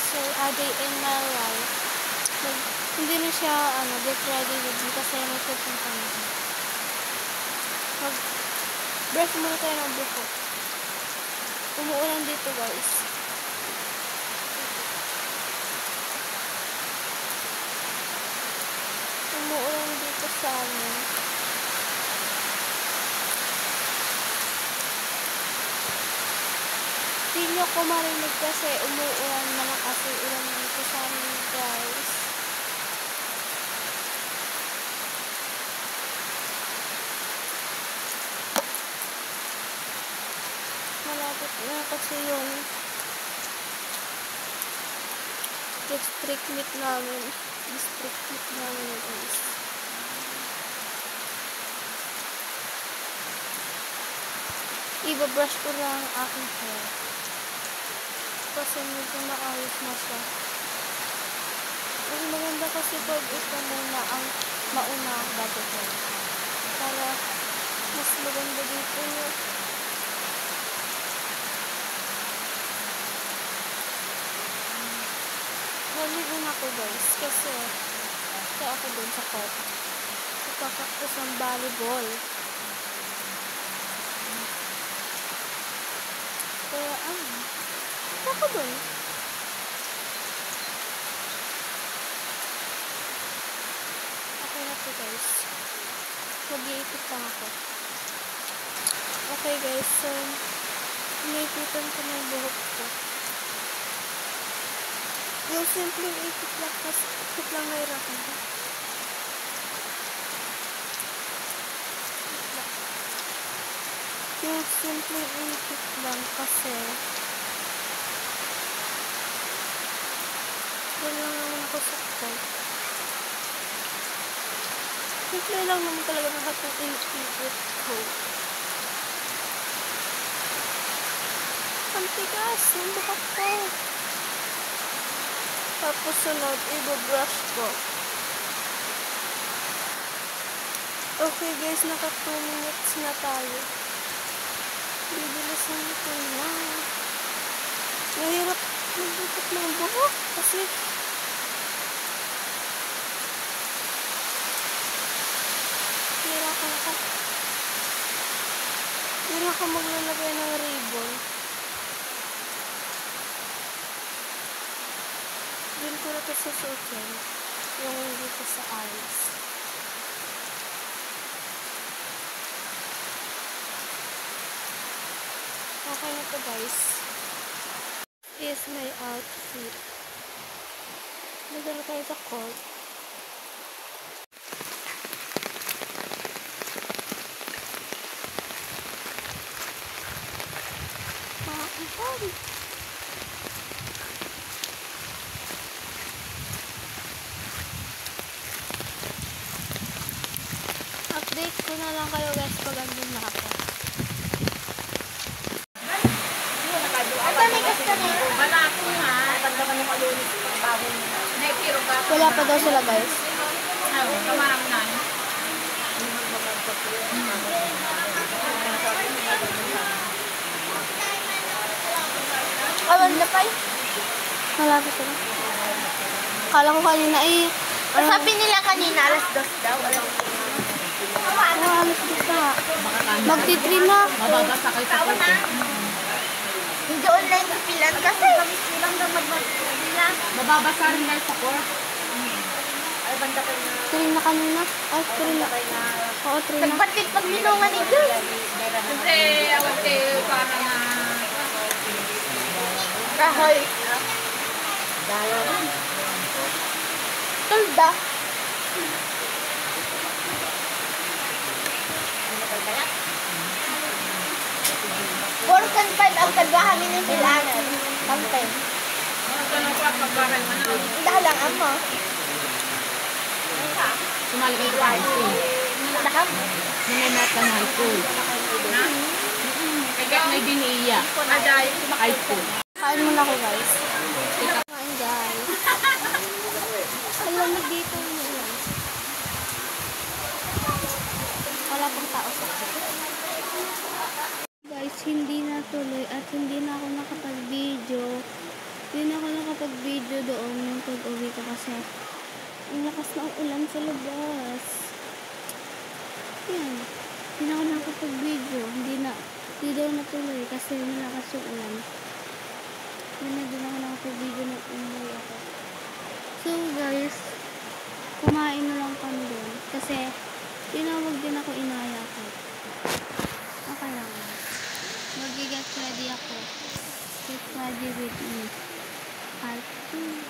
So, a day in my life. Hindi na siya, get ready with me kasi may pupunta na. Mag-brush muna tayo ng buko. Umuulan dito, guys. Umuulan dito sa amin. Hindi nyo ko marinig kasi umuulan, malakas yung ulan dito sa amin, guys. Malapit na kasi yung district meet namin, guys. Iba-brush ko lang ang aking hair kasi medyo maayos na siya. Mas maganda kasi pag ito muna ang mauna bago hair para mas maganda dito yung naligo na ako, guys, kasi ako dun sa court. Ipapaktos ng volleyball. Kaya ako dun. Okay na po, guys. Mag-iikot lang ako. Okay, guys, so iniipitan ko na yung buhok ko. Yung simpleng ikot lang kasi ikot lang nahirapan ko. Yung simpleng ikot lang kasi doon lang naman ako sakto. Simple lang naman talaga lahat ng ikot ko. Ang tigas ng buhok ko. Tapos sunod, i-brush ko. Okay, guys, naka 2 minutes na tayo. Bibilisan ko na. Mahirap magbukot ng buhok kasi hira ka maglalagay ng ribbon. Doon ko na ito susutin yung dito sa eyes. Okay na ito, guys. Is my outfit. Nagdala tayo sa court. Update ko na lang kayo, guys, pag andun na ako. Wala pa daw sila, guys. Awan na pa eh. Wala pa sila. Kala ko kanina sabi nila kanina, alas 2 daw. alas 2 na. Magti-3 na. Mababasa kayo sa court eh. Hindi online pilan kasi. Ilang daw magmagpila. Mababasa rin kayo sa court. Ay, banda kayo na. 3 na kanina. Ay, 3 na. Oo, 3 na. Nagbatit pag minungan ni Diyos. Siyempre, awag kayo para na... Kahoy. Tulda. Porkan 5 ang kagahangin ng silangan. Pang-10. Dalang ako. Sumali kayo sa high school. Dakam. Nanay ka ng high school. Kaya may biniya. High school. Kain muna ako, guys. Kain, guys. Ang lamig dito yun. Wala pang tao sa akin. Guys, hindi na tuloy at hindi na ako nakapag-video. Hindi na ako nakapag-video doon yung pag-uwi ko kasi ang lakas ng ulan sa labas. Yan. Hindi na ako nakapag-video. Hindi daw natuloy kasi malakas yung ulan. Yan na din ako nakapag-video na umuwi ako. So guys, kumain na lang kami doon kasi tinawag din ako inaya ko. Okay lang. Mag-get ready ako. Get ready with me. Part 2.